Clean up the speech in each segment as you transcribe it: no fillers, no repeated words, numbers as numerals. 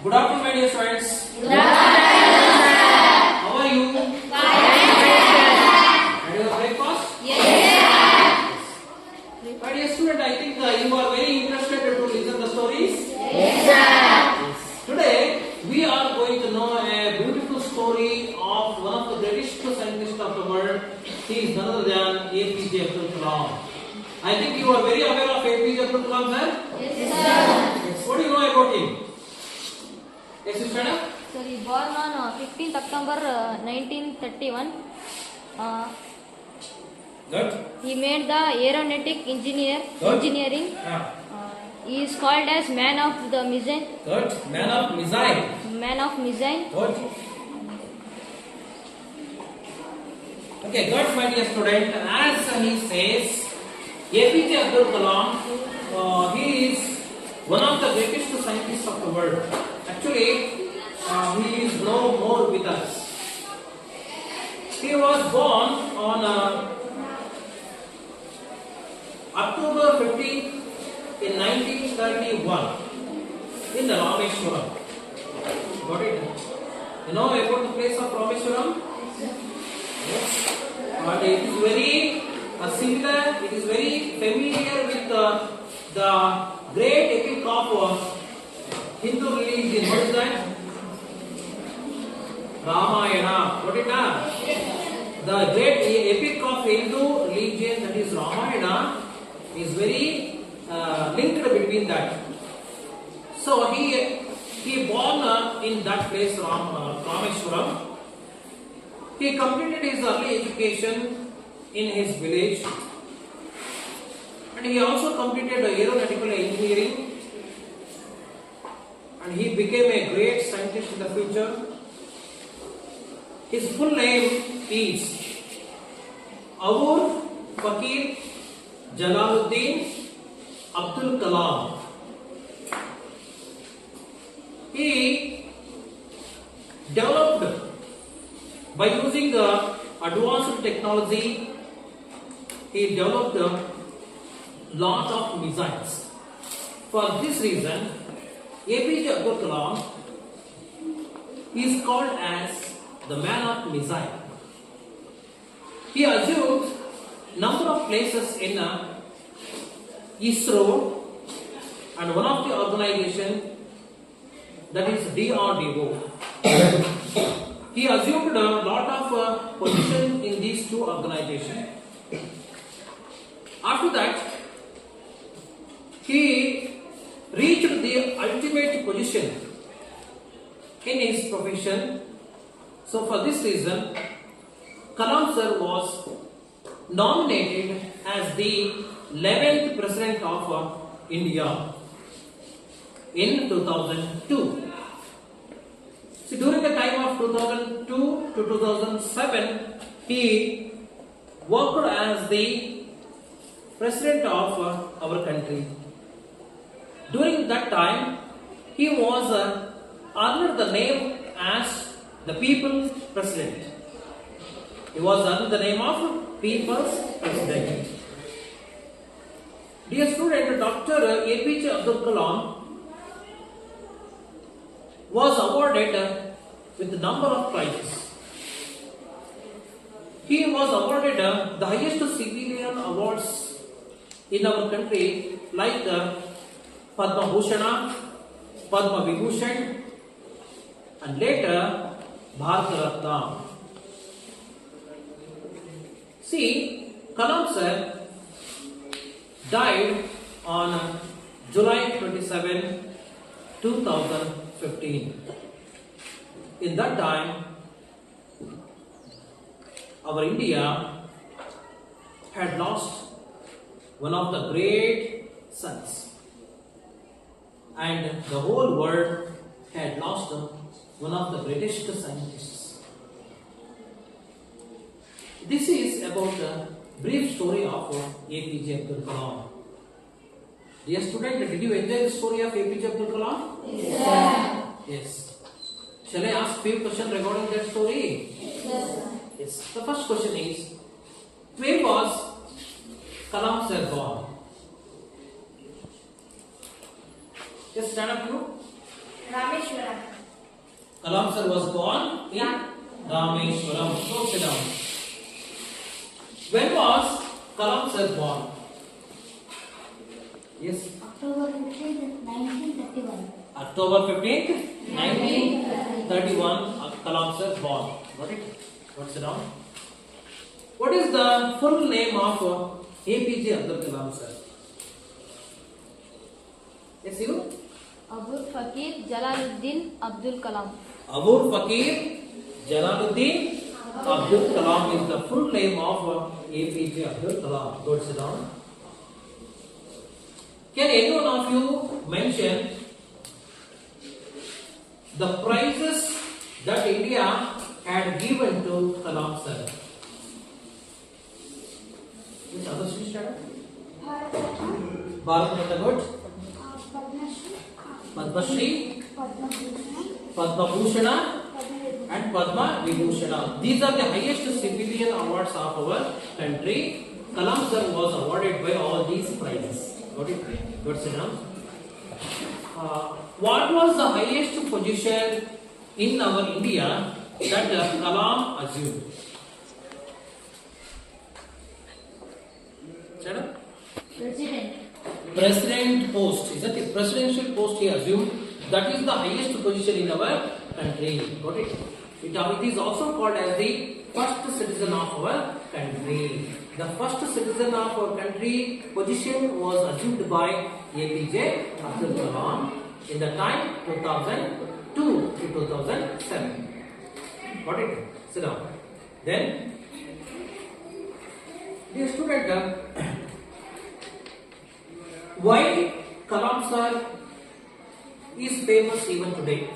Good afternoon, my dear students. Good afternoon, sir. How are you? Fine, Had your breakfast? yes, My dear student, I think you are very interested to listen the stories. yes, sir. Today, we are going to know a beautiful story of one of the greatest scientists of the world. He is none other than APJ Abdul Kalam. I think you are very aware of APJ Abdul Kalam, sir? Yes, sir. Yes. What do you know about him? Yes, you stand up. So he born on 15th October 1931. Good. He made the aeronautic engineering. Yeah. He is called as man of the missile. Good. Man of missile. Man of missile. Good. Okay, good, my dear student. As he says, APJ Abdul Kalam, he is one of the greatest scientists of the world. Actually, he is no more with us. He was born on October 15th in 1931 in the Rameshwaram. Got it? You know about the place of Rameshwaram? Yes. And it is very similar, it is very familiar with the great epic of Hindu religion. What is that? Ramayana. What is that? The great epic of Hindu religion, that is Ramayana, is very linked between that. So he born in that place, Rameshwaram. He completed his early education in his village, and he also completed aeronautical engineering, and he became a great scientist in the future. His full name is Abur Fakir Jalaluddin Abdul Kalam. He developed by using the advanced technology. He developed a lot of missiles. For this reason, APJ Abdul Kalam is called as the man of missile. He achieved number of places in ISRO and one of the organization, that is DRDO. He assumed a lot of position in these two organizations. After that, he reached the ultimate position in his profession. So for this reason, Kalam sir was nominated as the 11th President of India in 2002. So during the time of 2002 to 2007, he worked as the President of our country. During that time, he was earned the name as the People's President. He was under the name of People's President. Dear student, Dr. APJ Abdul Kalam was awarded with a number of prizes. He was awarded the highest civilian awards in our country, like Padma Bhushana, Padma Vibhushan, and later Bharat Ratna. See, Kalam sir died on July 27, 2015. In that time, our India had lost one of the great sons, and the whole world had lost one of the greatest scientists. This is about a brief story of APJ Abdul Kalam. Dear student, did you enjoy the story of APJ Abdul Kalam? yes, sir. Yes. Shall I ask few questions regarding that story? Yes, Yes. The first question is, where was Kalam sir born? Just stand up, you. Rameshwaram. Kalam sir was born in Rameshwaram. So sit down. When was Kalam sir born? Yes. October 15th, 1931. October 15th, 1931, Kalam sir born. Got it? What's it down? What is the full name of APJ Abdul Kalam sir? Yes, you? Abul Fakir Jalaluddin Abdul Kalam. Abul Fakir Jalaluddin Abdul Kalam is the full name of APJ Abdul Kalam. Go sit down. Can any one of you mention the prizes that India had given to Kalam sir? Which other student? Bharat Ratna, good. Padma Shri, Padma Bhushana and Padma Vibhushana. These are the highest civilian awards of our country. Kalam sir was awarded by all these prizes. Got it? Good, sit down. What was the highest position in our India that Kalam assumed? Shut up. President. President post. Is that the presidential post he assumed? That is the highest position in our country. Got it? It is also called as the first citizen of our country. The first citizen of our country position was assumed by APJ Abdul Kalam in the time 2002 to 2007. Got it? Sit down. Then, dear student, why Kalam sir is famous even today?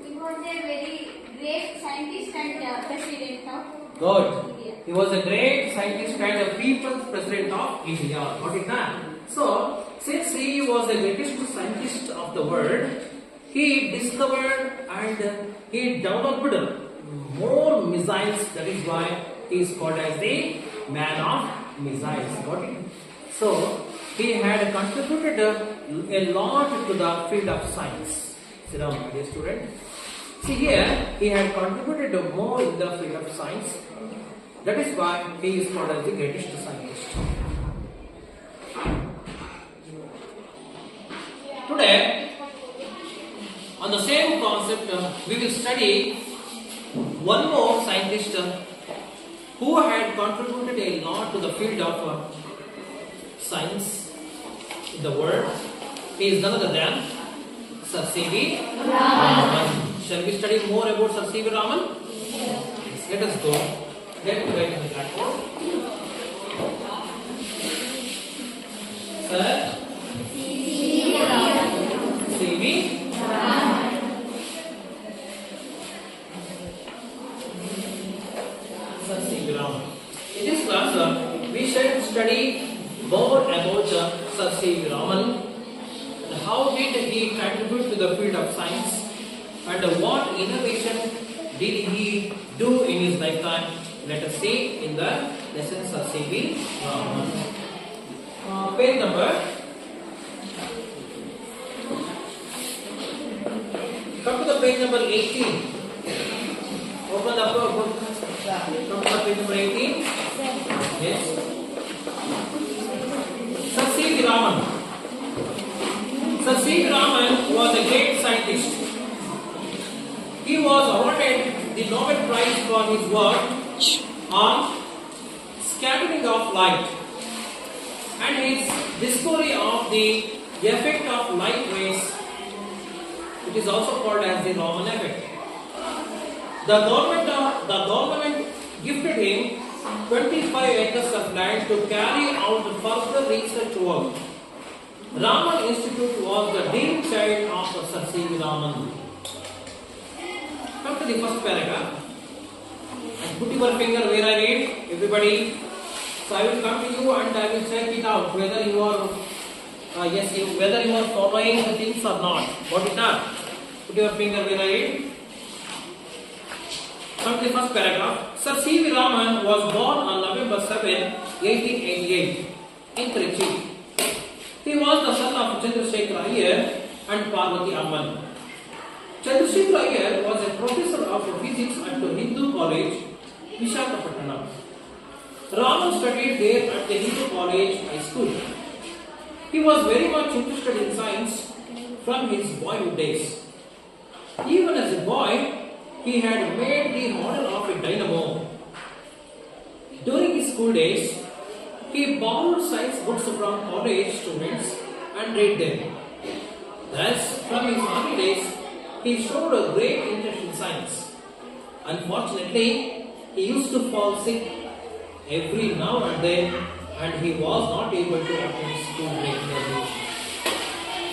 He was a very great scientist and president of Good. India. He was a great scientist and a people's president of India. Got it now? So, since he was the greatest scientist of the world, he discovered and he developed more missiles. That is why he is called as the man of missiles. Got it? So, he had contributed a lot to the field of science. Sit down, my dear student. See here, he had contributed more in the field of science. That is why he is called as the greatest scientist. Today, on the same concept, we will study one more scientist who had contributed a lot to the field of science in the world. He is none other than Sir C.V. Raman. Shall we study more about Sir C.V. Raman? Yes. Let us go. Get to the platform. Sir C.V. Raman. Sir C.V. Raman. In this class, we shall study more about Sir C.V. Raman. How did he contribute to the field of science and what innovation did he do in his lifetime? Let us see in the lessons of C.V. Raman. Page number. Come to the page number 18. Open the book. Come to the page number 18. Yes. Sir C.V. Raman. Sir C.V. Raman was a great scientist. He was awarded the Nobel Prize for his work on scattering of light and his discovery of the effect of light rays. It is also called as the Raman effect. The government gifted him 25 acres of land to carry out further research work. Raman Institute was the dear child of Sir C.V. Raman. Come to the first paragraph. And put your finger where I read, everybody. So I will come to you and I will check it out whether you are whether you are following the things or not. Got it up? Put your finger where I read. Come to the first paragraph. Sir C.V. Raman was born on November 7, 1888 in Trichy. He was the son of Chandrasekhar Iyer and Parvati Amman. Chandrasekhar Iyer was a professor of physics at the Hindu College, Visakhapatnam. Raman studied there at the Hindu College High School. He was very much interested in science from his boyhood days. Even as a boy, he had made the model of a dynamo. During his school days, he borrowed science books from college students and read them. Thus, from his early days, he showed a great interest in science. Unfortunately, he used to fall sick every now and then, and he was not able to attend school regularly.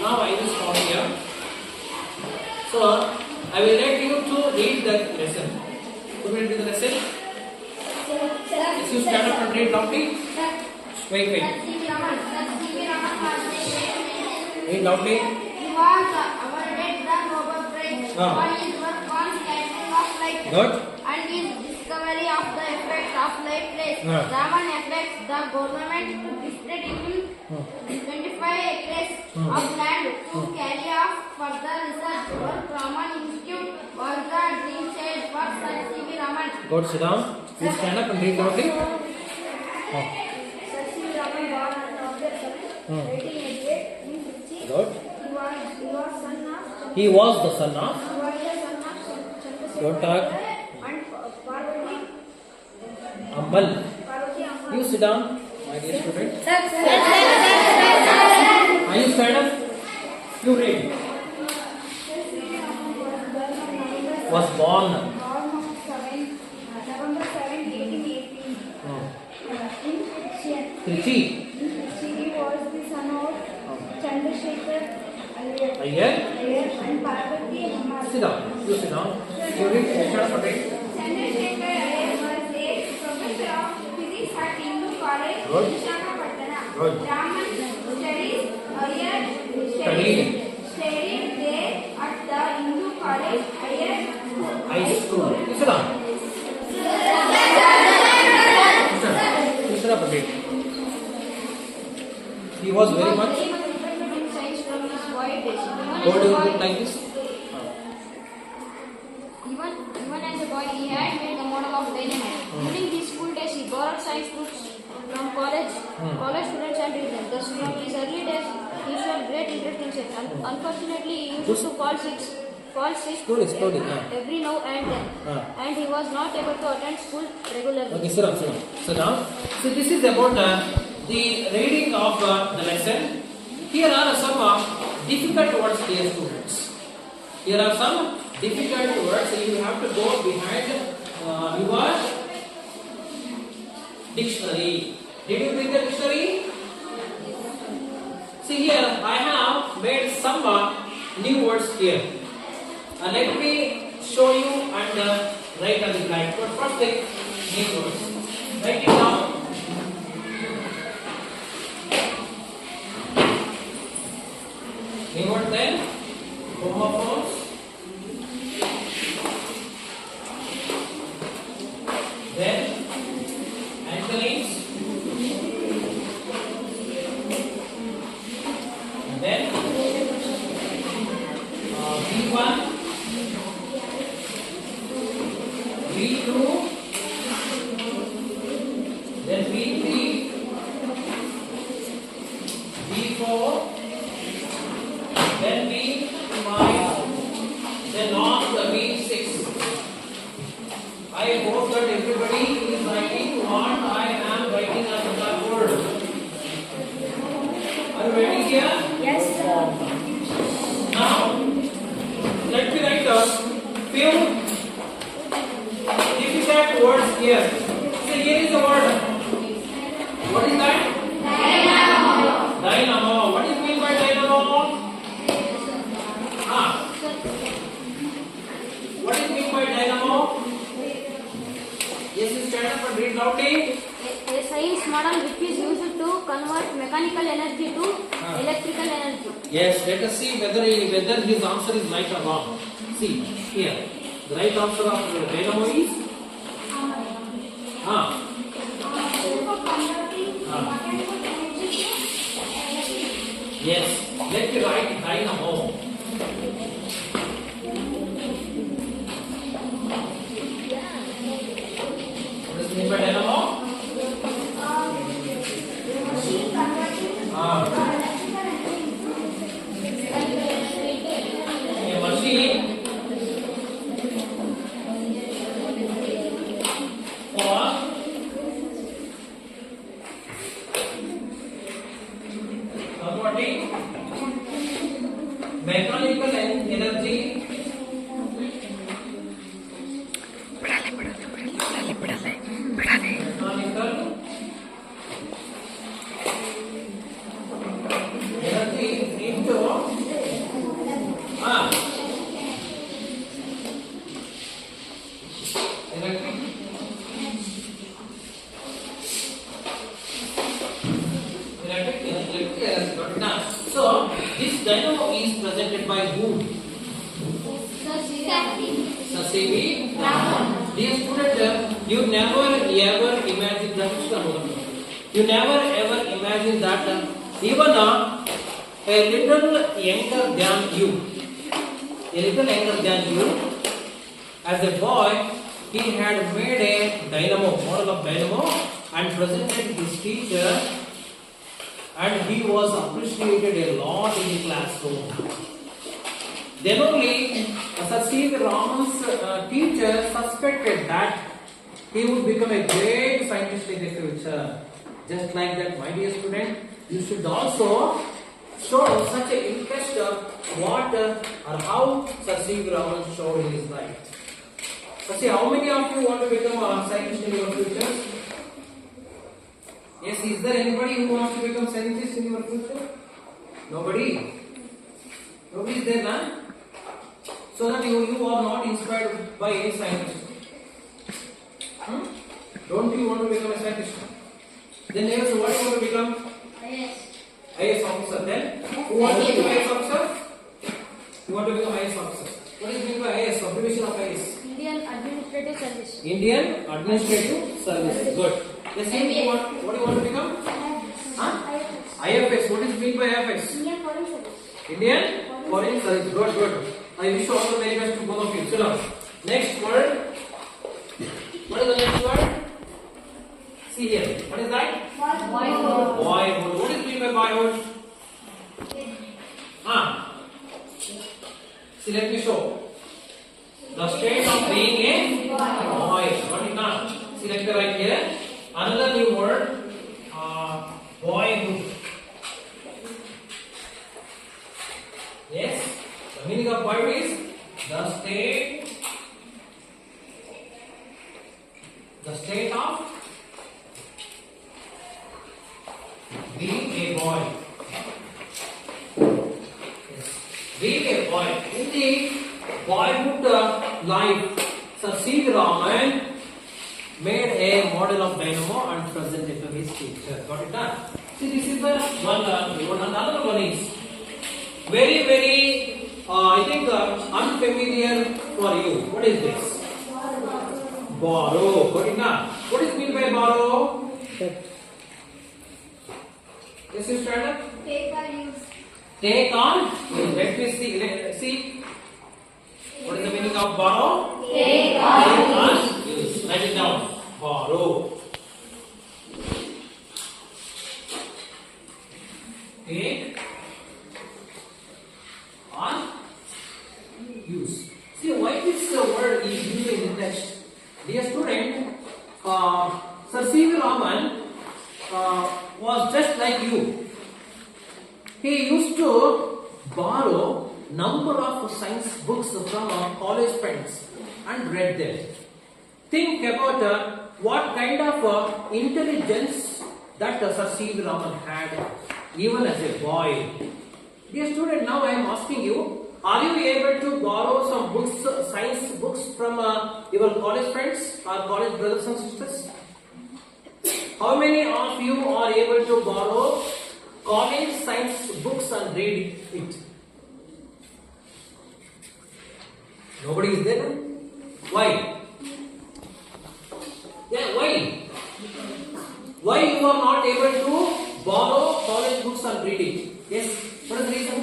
Now I will stop here. So I will let you to read the lesson. Who will read the lesson? Yes, you stand up and read loudly. Wait. Read loudly. He was awarded the Nobel Prize for his work on scattering of light Good. and his discovery of the effect of light rays. Raman effects the government gifted him 25 acres of land to carry out further research. Work Raman Institute was the dream child for Sir C.V. Raman. Good. Sit down. You stand up and read loudly. Sir C.V. Raman born on August 7, 1888 in Trichy. Good. He was the son of Chandrasekhar. Don't talk. and Parvati Ammal. Amman. You sit down, my dear student. Are you stand up? You read. Was born. November 7, 1818. Trichy. He was the son of Chandrasekhar Iyer. and Parvati Amman. Sit down. You sit down. You read. Stand up and read. Chandrasekhar was a professor of physics at Hindu College, Good. Visakhapatnam. Good. Raman studied there at the Hindu College, High school. You sit down. You sit up and read. He was very much. interested in science from his boy days. What do you look like this? Even as a boy, he had made the model of dynamite. During his school days, he borrowed science books from college students and read them. Thus, from his early days, he showed great interest in science. Unfortunately, he used to fall sick Slowly. every now and then, and he was not able to attend school regularly. Okay, sit down. So this is about the reading of the lesson. Here are some difficult words, dear students. Here are some difficult words. You have to go behind your dictionary. Did you bring the dictionary? See here, I have made some new words here. Let me show you and write on the blackboard. First thing, new words. Write it down. New word then, homophones. Then, alkalines. Then, V1, V2, then V3, V4, then V5, then on the V6. I hope that everybody is writing what I am writing on the blackboard. Are you ready here? Yes, sir. Now, let me write a few difficult words here. So here is the word. What is that? Dynamo. What is mean by dynamo? What is mean by dynamo? Yes, you stand up and read loudly. A science model which is used to convert mechanical energy to electrical energy. Yes, let us see whether his answer is right or wrong. See here, the right answer of dynamo is Yes. Let me write dynamo. What is mean by dynamo? A machine for converting mechanical energy into electric energy. Now, so this dynamo is presented by whom? Sasivi Raman. Dear student, you never ever imagine that. You never ever imagine that even a little younger than you, as a boy, he had made a model of dynamo, and presented his teacher, and he was appreciated a lot in the classroom. Then only Sir C.V. Raman's teacher suspected that he would become a great scientist in the future. Just like that, my dear student, you should also show such an interest of what or how Sir C.V. Raman showed in his life. So see, how many of you want to become a scientist in your future? Yes, is there anybody who wants to become scientist in your future? Nobody? Nobody is there, now? So that you are not inspired by any scientist. Don't you want to become a scientist? Then yes, what do you want to become? IAS officer. Then who wants to become IAS officer? You want to become IAS officer. What is meant by IAS? Abbreviation of IAS? Indian Administrative Service. Indian Administrative Service. Good. Yes, what do you want to become? IFS. What is meant by IFS? Indian Foreign Service. Indian Foreign Service. Good, good. I wish all the very best to both of you. Sit down. Next word. What is the next word? See here. What is that? Boyhood. Boyhood. What is meant by boyhood? See, let me show. The state of being a boy. What is that? See, let me write here. Another new word. Boyhood. Yes. The meaning of boyhood is the state of being a boy. Yes. Being a boy. In the boyhood life, Sir C.V. Raman made a model of dynamo and presented to his teacher. Got it done? See, this is the one. Another one is very, very, I think, unfamiliar for you. What is this? Borrow. Got it done? What is meant by borrow? Yes, you stand up. Take or use. Take on. Let me see. See. What is the meaning of borrow? Take on. Use. Write it down. Borrow. Take on. Use. See why this word is used in the text. Dear student, Sir C.V. Raman was just like you. He used to borrow number of science books from college friends and read them. Think about what kind of intelligence that Sir C.V. Raman had even as a boy. Dear student, now I am asking you, are you able to borrow some books, science books from your college friends or college brothers and sisters? How many of you are able to borrow college science books and read it? Nobody is there? Why? Yeah, why? Why you are not able to borrow college books and read it? Yes. What is the reason?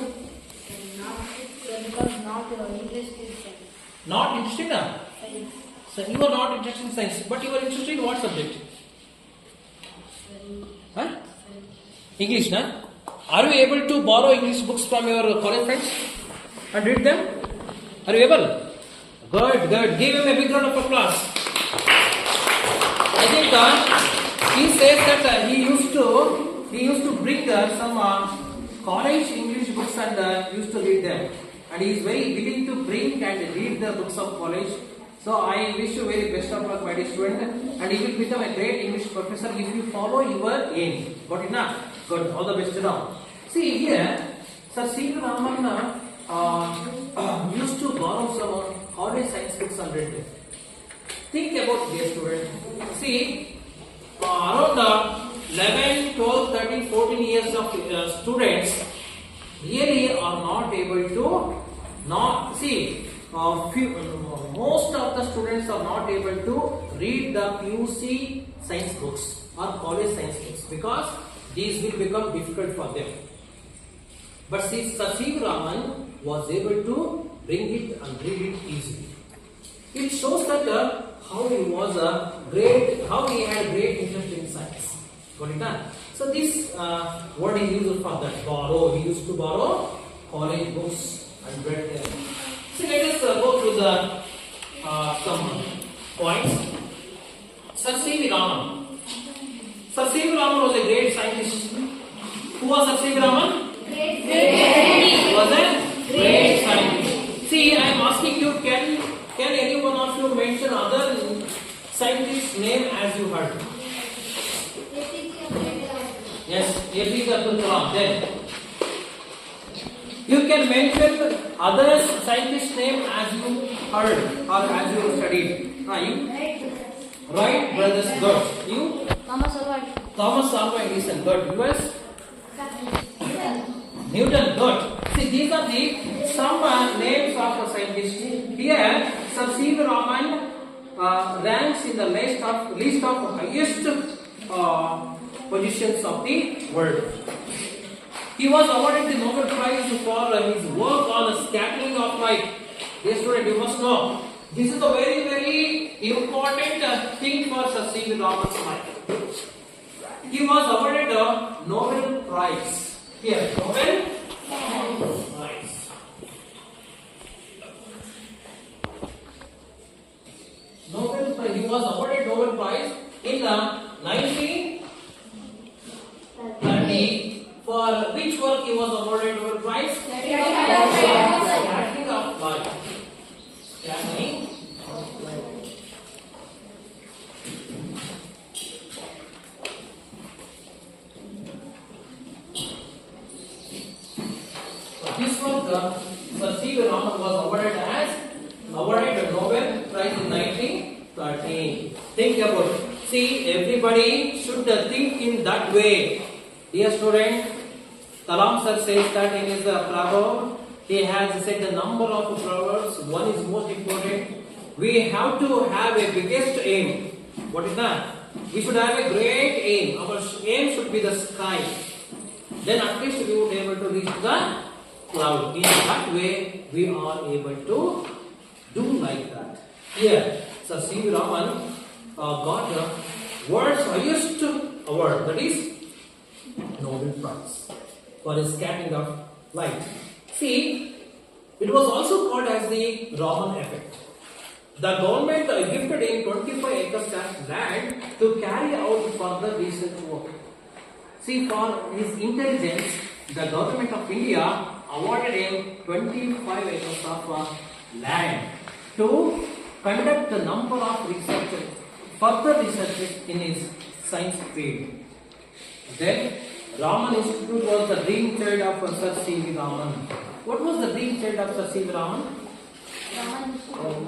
Because not interested. Not interested, na? So you are not interested in science, but you are interested in what subject? Huh? English, na? Are you able to borrow English books from your college friends and read them? Are you able? Good, good. Give him a big round of applause. I think he says that he used to bring some college English books and used to read them. And he is very willing to bring and read the books of college. So I wish you very best of luck, my dear student, and you will become a great English professor if you follow your aim. Got it now? Good. All the best now. See here, Sir C. Raman used to borrow some college science books and read them. Think about this, student. See, around 11, 12, 13, 14 years of students really are not able to most of the students are not able to read the PUC science books or college science books because these will become difficult for them. But see, Sir C. Raman was able to bring it and read it easily. It shows that how he had great interest in science. Got it done? So this word he used for that, borrow. He used to borrow college books and read them. So let us go through the some points. Sir C. Raman. Sir C. Raman was a great scientist. Who was Sir C. Raman? He was a great scientist. See, I am asking you, can any one of you mention other scientist's name as you heard? Yes, APJ Abdul Kalam. Then you can mention other scientist's name as you heard or as you studied. Right, brothers. Good. You? Thomas Alva. Thomas Alva Edison. Good. US? Newton. Good. See, these are the some names of the scientists. Here, Sir C. Raman ranks in the list of highest positions of the world. He was awarded the Nobel Prize for his work on the scattering of light. Dear student, you must know this is a very, very important thing for Sir C. Raman's life. He was awarded the Nobel Prize. Here, Nobel Prize. Nobel Prize. He was awarded Nobel Prize in 1930. For which work he was awarded Nobel Prize? Scattering of light. Scattering of light. So this work, Sir C. Raman was awarded the Nobel Prize in 1913. Think about it. See, everybody should think in that way. Dear student, Kalam sir says that in his proverb, he has said the number of proverbs. One is most important. We have to have a biggest aim. What is that? We should have a great aim. Our aim should be the sky. Then at least we would be able to reach the cloud. In that way, we are able to do like that. Here, Sir C. Raman got the world's highest award, that is Nobel Prize for his scattering of light. See, it was also called as the Raman effect. The government gifted him 25 acres of land to carry out further research work. See, for his intelligence, the government of India awarded him 25 acres of land to conduct a number of further researches in his science field. Then, Raman Institute was the dream child of Sir C. Raman. What was the dream child of Sir C. Raman?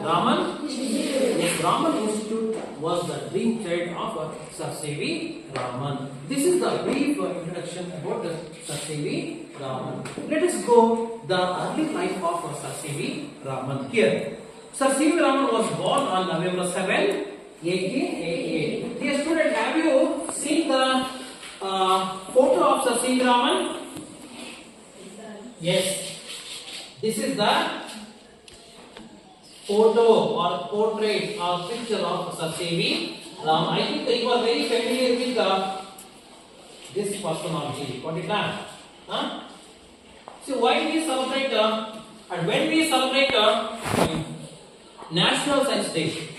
Raman? Yes, Raman Institute was the dream child of Sir C. Raman. This is the brief introduction about Sir C. Raman. Let us go the early life of Sir C. Raman. Here, Sir C. Raman was born on November 7, 1888. Dear student, have you seen the photo of Sir C. Raman? Yes. This is the photo or portrait or picture of Sir C.V. Raman. I think you are very familiar with this personality. Got it now? Huh? So why we celebrate and when we celebrate National Science Day?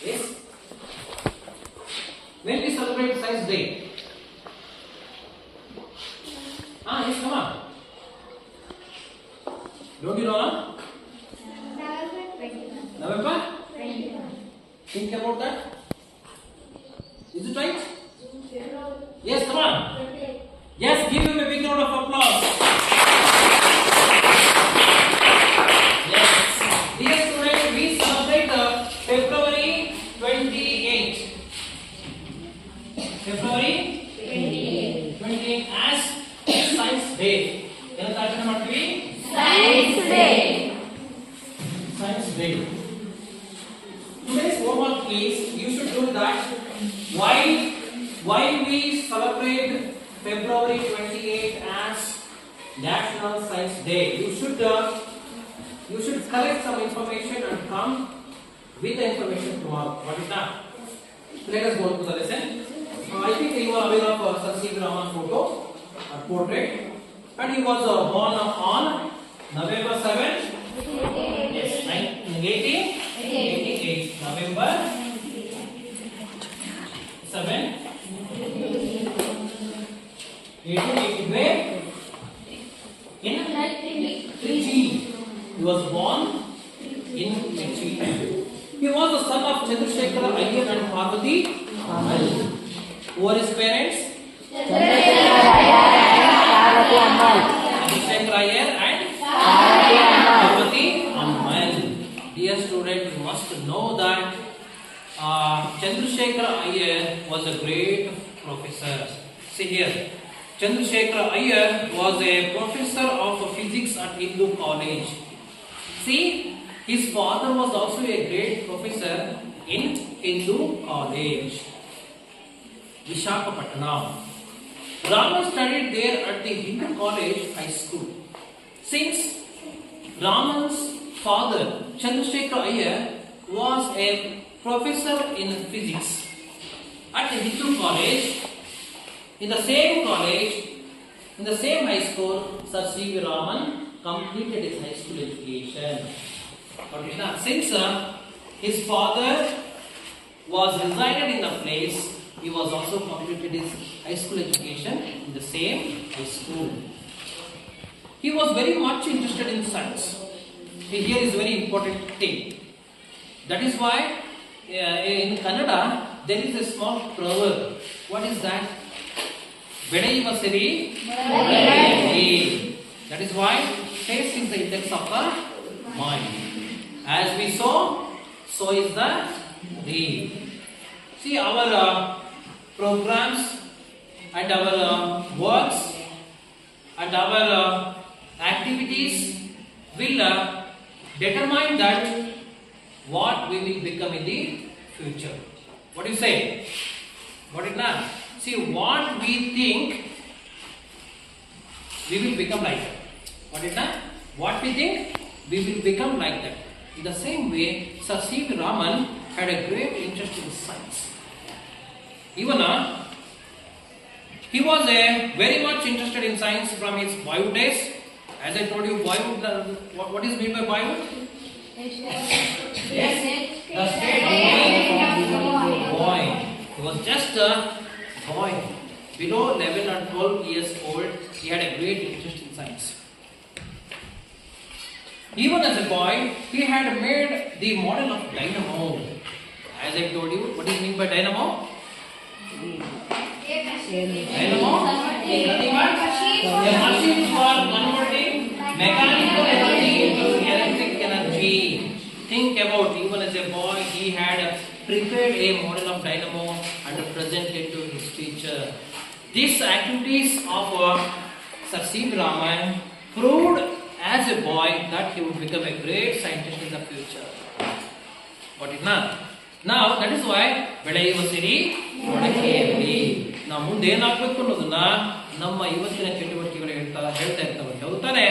Yes. When we celebrate Science Day? Yes, come on. Don't you know? November? Think about that. Is it right? Yes, come on. Yes, give him a big round of applause. Yes. Dear students, we celebrate February 28. February 28 as Science Day. Science Day. Science Day. Today's homework is you should do that. Why we celebrate February 28 as National Science Day? You should collect some information and come with the information tomorrow. What is that? Let us go to the lesson. I think you are aware of Sir C.V. Raman photo or portrait, and he was born on November 7th. Yes, 1888. November 7th. 1888. Where? In Trichy. He was born in Trichy. He was the son of Chandrasekhara Iyer and Parvati. Who are his parents? Chandrasekhara Iyer and Parvati. Dear student, you must know that Chandrasekhara Iyer was a great professor. See here, Chandrasekhara Iyer was a professor of physics at Hindu College. See, his father was also a great professor in Hindu College, Visakhapatnam. Raman studied there at the Hindu College High School. Since Raman's father, Chandrasekhara Iyer, was a professor in physics at the Hindu College, in the same college, in the same high school, Sir C.V. Raman completed his high school education. Since his father was resided in the place, he was also completed his high school education in the same high school. He was very much interested in science. Here is very important thing. That is why in Kannada there is a small proverb. What is that? Bedaiva seri. That is why taste is the index of the mind. As we sow, so is the reap. See, our programs and our works and our activities will determine that what we will become in the future. What do you say? Got it now? See, what we think, we will become like that. Got it now? What we think, we will become like that. In the same way, Sir C.V. Raman had a great interest in science. Even he was very much interested in science from his boyhood days. As I told you, boyhood, what is meant by boyhood? Yes, the state of boy. He was just a boy. Below 11 or 12 years old, he had a great interest in science. Even as a boy, he had made the model of dynamo. As I told you, what do you mean by dynamo? Dynamo? Nothing but a machine for converting mechanical energy into electric energy. Think about, even as a boy, he had prepared a model of dynamo and presented to his teacher. These activities of Sir C.V. Raman proved as a boy that he would become a great scientist in the future. Got it now? Now that is why Bedaiva Siri Kodakeri. ನಾವು ಮುಂದೆ ಏನಾಗಬೇಕು ಅನ್ನೋದನ್ನ ನಮ್ಮ ಇವತ್ತಿನ ಚಟುವಟಿಕೆಗಳು ಹೇಳ್ತಾ ಇರ್ತವೆ. ಹೌದು ತಾನೆ?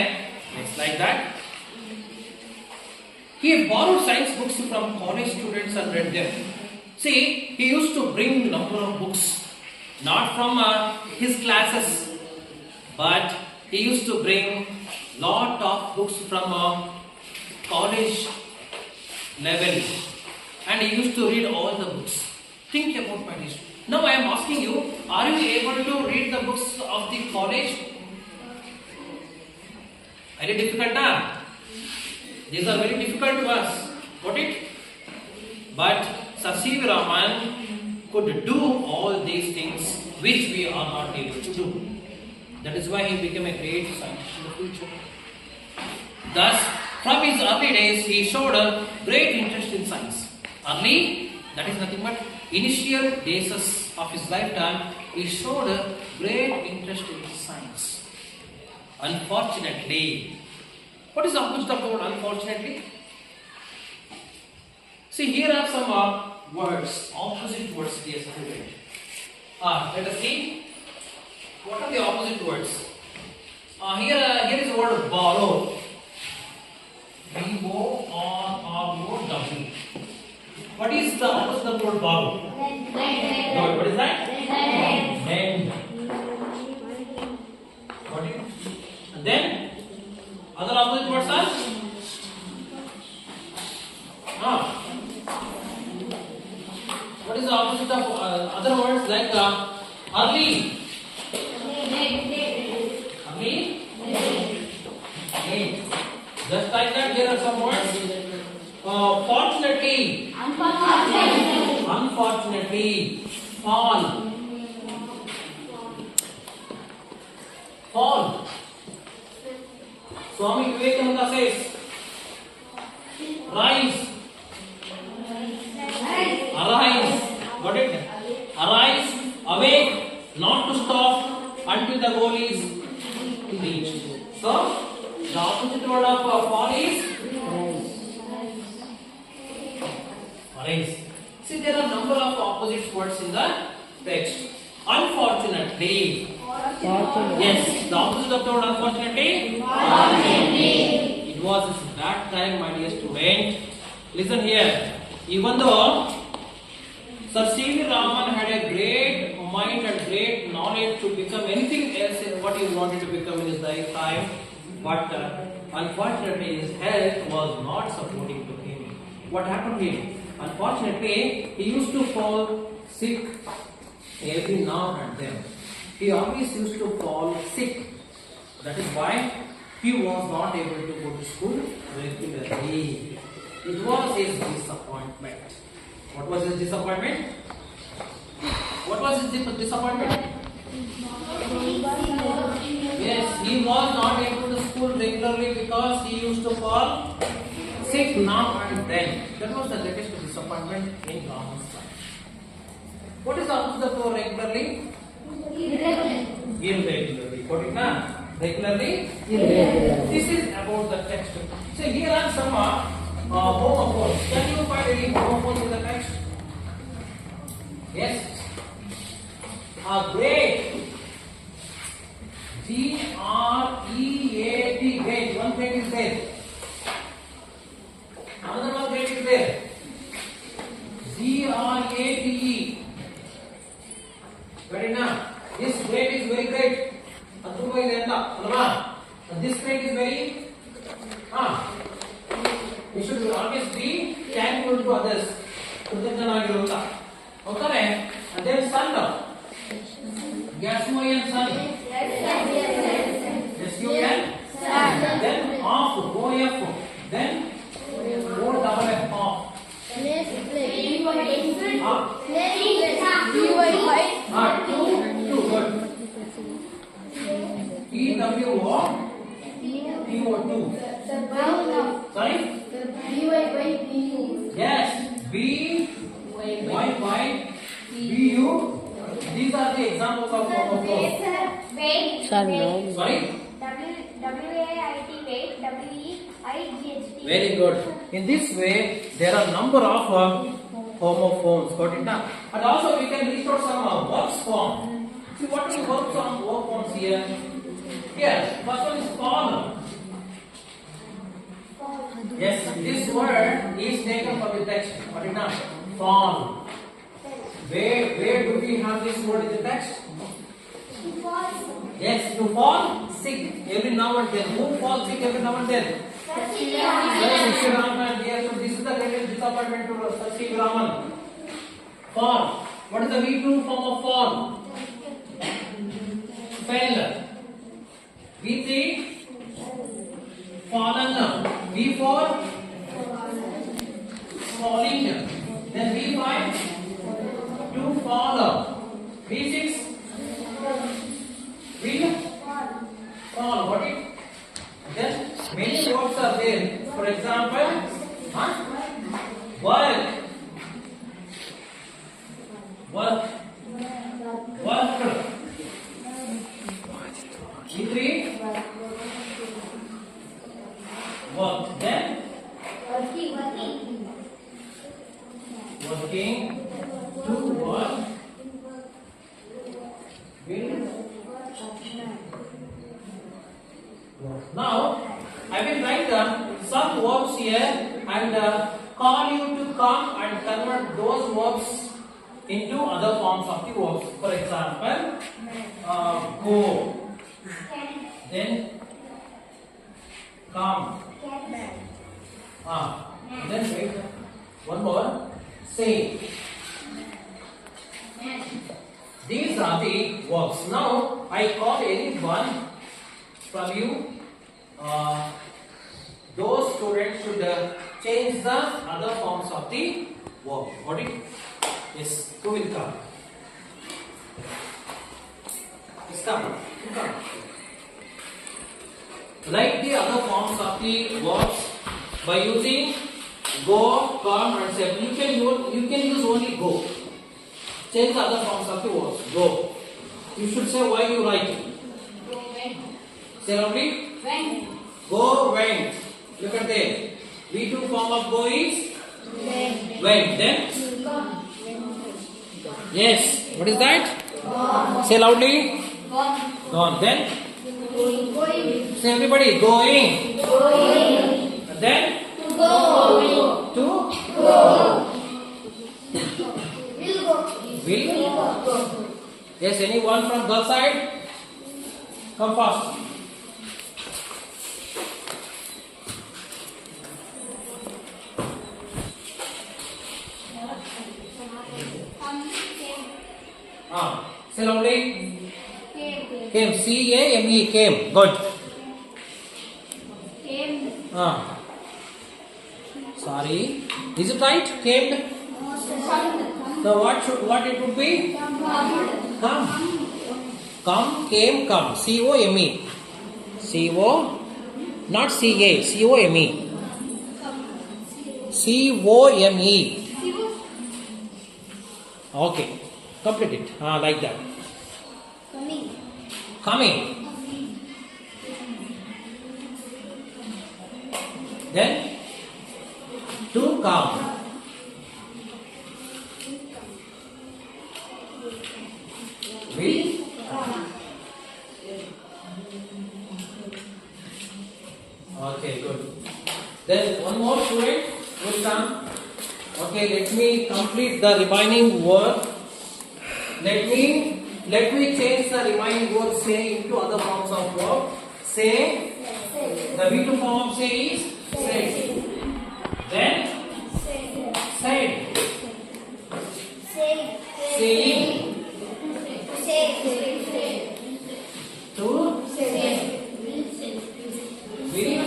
Next like that. He borrowed science books from college students and read them. See, he used to bring number of books, not from his classes, but he used to bring lot of books from college level, and he used to read all the books. Think about my history. Now I am asking you, are you able to read the books of the college? Very difficult, huh? These are very difficult to us. Got it? But Sir C.V. Raman could do all these things which we are not able to do. That is why he became a great scientist in the future. Thus, from his early days, he showed a great interest in science. Early, that is nothing but initial days of his lifetime, he showed a great interest in science. Unfortunately, what is the opposite of the word unfortunately? See, here are some words, opposite words, dear student. Let us see. What are the opposite words? Here is the word borrow. B-O-R-R-O-W. What is the opposite of the word borrow? No, what is that? Lend. Got it? And then other opposite words are what is the opposite of other words like early? Early? Late. Just like that, here are some words. Fortunately. Unfortunately. Fall. Fall. Swami Vivekananda says, rise. Arise. Got it? Arise, awake, not to stop until the goal is reached. So, the opposite word of fall is arise. See, there are number of opposite words in the text. Unfortunately. Yes, the opposite of the word unfortunately. It was that time, my dear student. Listen here. Even though Sir C.V. Raman had a great mind and great knowledge to become anything else what he wanted to become in his lifetime, but unfortunately his health was not supporting to him. What happened here? Unfortunately, he used to fall sick every now and then. He always used to fall sick. That is why he was not able to go to school regularly. It was his disappointment. What was his disappointment? What was his disappointment? Yes, he was not able to school regularly because he used to fall sick now and then. That was the greatest disappointment in Raman's life. What is the opposite of regularly? Irregularly. Got it now? Regularly? Irregularly. This is about the text. So here are some homophones. Can you find any homophones in the text? Yes. Great. G-R-E-A-T. Great. One thing is there. Another one great is there. G-R-A-T-E. Very nice. This great is very great. This great is very you should always be thankful to others. And then sun. Yes, and sun. Yes, you can. Then off, go F. Then go double F off. Two, good. T-W-O, T-O-2. Sorry? Yes, B-Y-Y-B-U. These are the examples of homophones. Sorry? W-A-I-T, wait, W-E-I-G-H-T. Very good. In this way, there are number of homophones. Got it now? And also we can restore some verbs form. See what we work on here. Here, first one is fall. Yes, this word is taken from the text. What is not? Fall. Where do we have this word in the text? Yes, to fall sick every now and then. Who falls sick every now and then? RAMAN. Yes, so this is the greatest disappointment to RAMAN. Fall. What is the V2 form of fall? Fell. V3 fallen. V4 falling. Then V5 to fall. V6 will fall. What it? Then many words are there. For example, work. Work. V3 work. Then working to work. Now I will write some verbs here and call you to come and convert those verbs into other forms of the verbs. For example, go. Then come. Then wait. One more. Say. These are the verbs. Now I call any one from you. Those students should change the other forms of the verb. Got it? Yes. Who will come? Yes, come. Write the other forms of the verbs by using go, come, and say. You can use only go. Change the other forms of the verbs. Go. You should say why you write. Go went. Say loudly. Went. Go, went. Look at that. V2 form of go is went. Then yes. What is that? Gone. Say loudly. Gone. Gone. Then Going. say everybody. Going. Going. Then To go. to Go. will. Go. Yes. Anyone from girl side? Come fast. Say loudly. Came. C-A-M-E. Came. Good. Came. Sorry. Is it right? Came. So what it would be? Come. Come, came, come. C-O-M-E. C-O, not C-A. C-O-M-E. C-O-M-E. Okay. Complete it. Like that. Coming. Then to come. Will. Okay, good. Then one more student will come. Okay, let me complete the remaining word. Let me change the remaining word say into other forms of verb. Say. The V2 form of say is said. Then said. Saying. To. Will.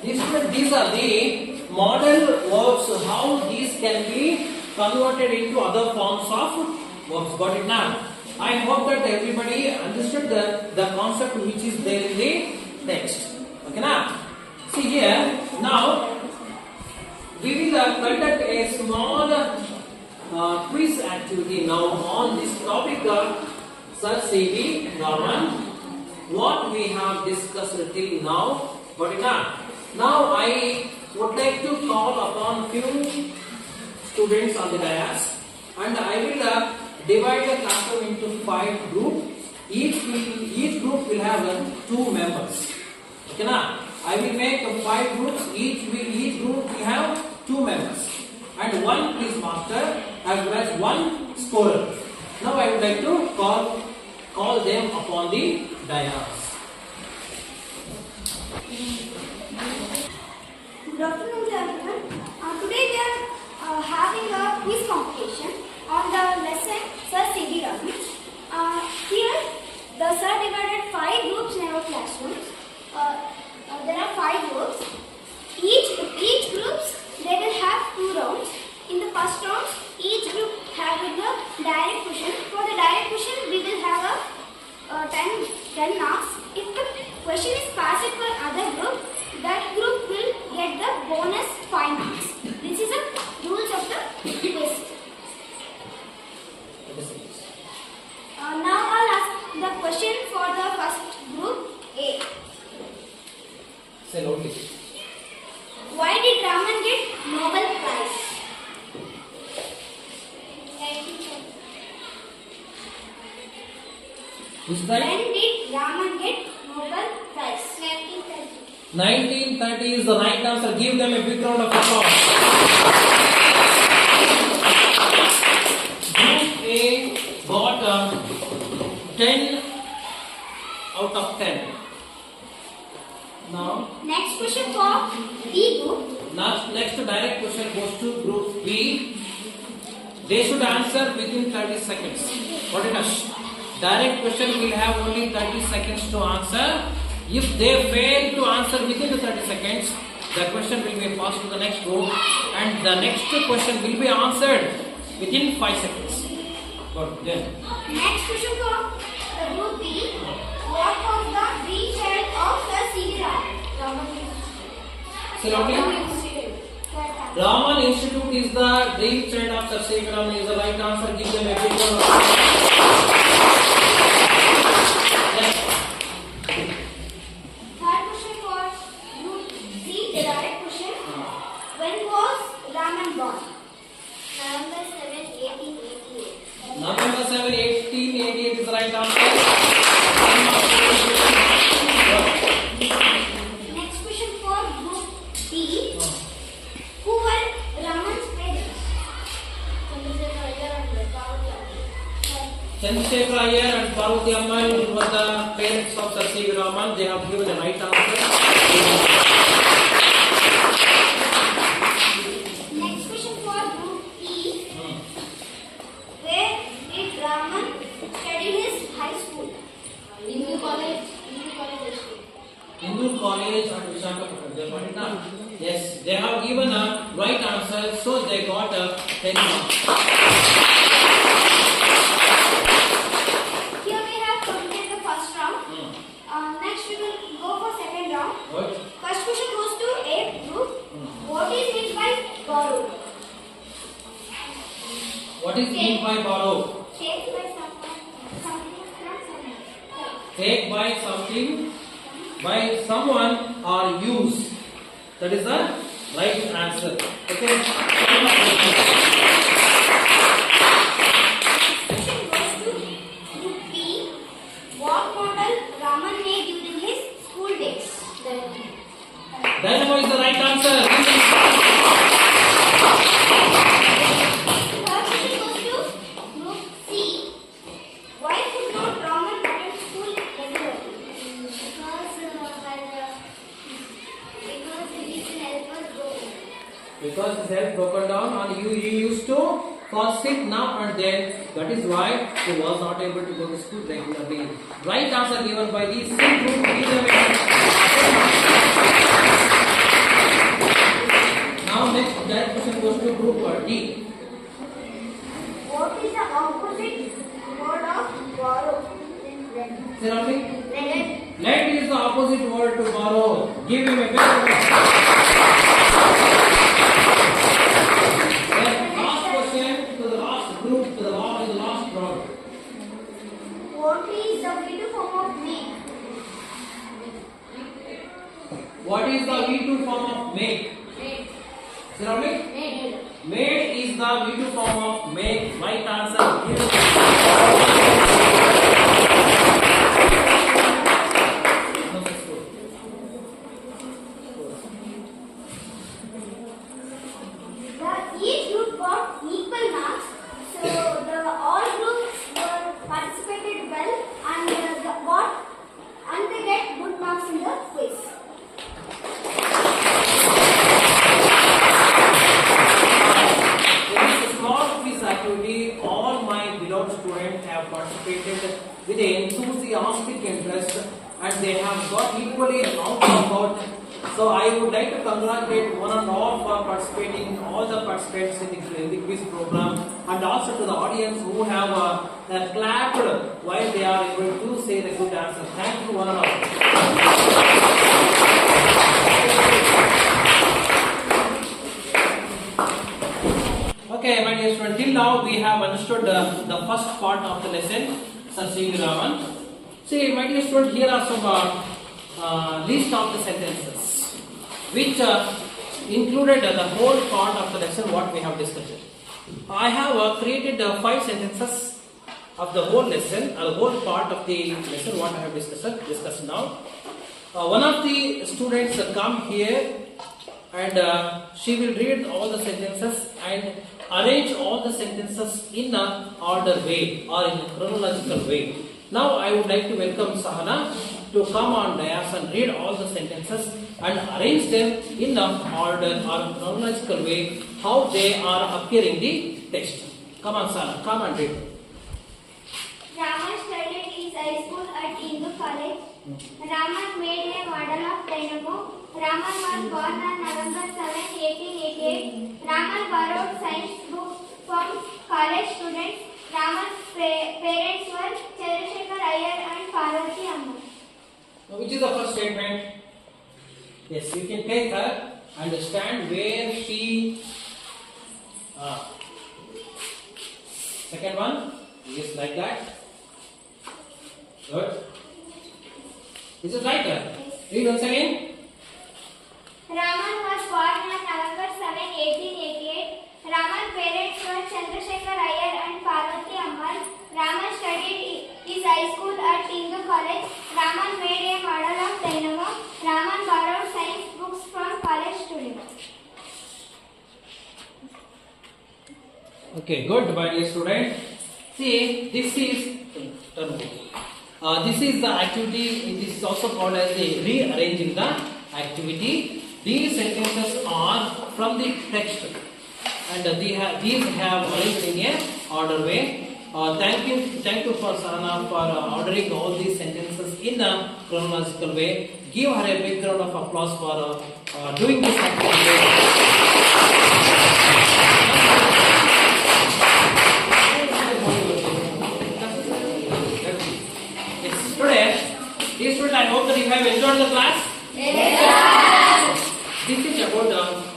These are the model verbs. How these can be converted into other forms of verbs. Got it now? I hope that everybody understood the concept which is there in the text. Okay now? See here, now we will conduct a small quiz activity now on this topic of Sir C.V. Raman. What we have discussed till now. Got it now? Now I would like to call upon few students on the dais and I will divide the classroom into 5 groups. Each group will have 2 members. Okay, na? I will make 5 groups. Each group will have 2 members, and 1 quiz master as well as 1 scorer. Now I would like to call them upon the dais. Good afternoon, everyone. Today we are having a quiz competition on the lesson Sir C.D. Raman. Here, the sir divided 5 groups in our classrooms. There are 5 groups. Each groups they will have 2 rounds. In the first round, each group having a direct question. For the direct question, we will have a 10 marks. If the question is passed for other group, that group will get the bonus 5 marks. This is the rules of the quiz. Now I'll ask the question for the first group A. Say loudly. Why did Raman get Nobel Prize? Which prize? When did Raman get Nobel Prize? 1930. 1930 is the right answer. Give them a big round of applause. Group A got 10 out of 10. Now, Next question for B group. next direct question goes to group B. They should answer within 30 seconds. What is that? Direct question will have only 30 seconds to answer. If they fail to answer within the 30 seconds, the question will be passed to the next group, and the next question will be answered within 5 seconds. Good. Then, Next question for group B. What was the brainchild of Sir C.D. Raman? say loudly. Raman Institute is the brainchild of Sir C.D. Raman. Is the right answer. Give them a big round of applause. Third question for group C, the direct question. When was Raman born? November 7, 1888. November 7, 1888 is the right answer. Next question for group D. Who were Raman's parents? Chandrasekhar Iyer and Parvati Amman were the parents of Sir C.V. Raman. They have given the right answer. Next question for group E. Where did Raman study his high school? Hindu College. Hindu College at Visakhapatnam. They got it now. Yes, they have given a right answer, so they got a 10 marks. Here we have completed the first round. Next we will go for second round. What? First question goes to A group. What is meant by borrow? What is meant by borrow? Take by someone, something from someone. Take by something, by someone, or use. That is the right answer. Okay. Question goes to group B. What model Raman made during his school days? Dynamo is the right answer. Third question goes to group C. Why could not Raman attend school regularly? Because his health broken down and he used to fall sick now and then. That is why he was not able to go to school regularly. Right answer given by the C group. Now next direct question goes to group D. What is the opposite word of borrow? Say roughly. Lend. Lend is the opposite word to borrow. Give him a big round. Last question to the last group, to the last round. What is the V2 form of make? What is the V2 form of make? Say roughly. Made is is the medium form of make. Right answer. Each group got equal marks, so all groups were participated well and they get good marks in the quiz. In this small quiz activity, all my beloved students have participated with enthusiastic interest and they have got equally out of out. So I would like to congratulate one and all for participating, all the participants in the quiz program, and also to the audience who have clapped while they are able to say the good answer. Thank you one and all. Okay, my dear students, till now we have understood the first part of the lesson, Sir C.V. Raman. See, my dear students, here are some list of the sentences which included the whole part of the lesson what we have discussed. I have created 5 sentences of the whole lesson, the whole part of the lesson what I have discussed now. One of the students come here and she will read all the sentences and arrange all the sentences in an order way or in a chronological way. Now I would like to welcome Sahana to come on dais and read all the sentences and arrange them in an order or chronological way how they are appearing in the text. Come on Sahana, come and read. Raman studied his high school at Hindu College. Raman made a model of dynamo. Raman was born on November 7, 1888. Raman borrowed science books from college students. Raman's parents were Chandrasekhar Iyer and Parvati Amma. Which is the first statement? Yes, you can take her and stand where she. Second one, yes, like that. Good. Is it like that? Read once again. Raman was born on November 7, 1888. Raman's parents were Chandrasekhar Iyer and Parvati Amma. Raman studied his high school at Hindu College. Raman made a model of dynamo. Raman borrowed science books from college students. Okay, good, my dear student. See, this is the activity. This is also called as the rearranging the activity. These sentences are from the text, and these have arranged in a order way. Thank you for Sarana for ordering all these sentences in a chronological way. Give her a big round of applause for doing this activity. Dear students, I hope that you have enjoyed the class. Yes. This is about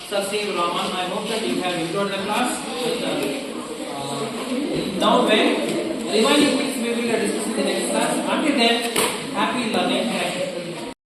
Sir C.V. Raman. I hope that you have enjoyed the class. Now, when remaining things we will discuss in the next class. Until then, happy learning.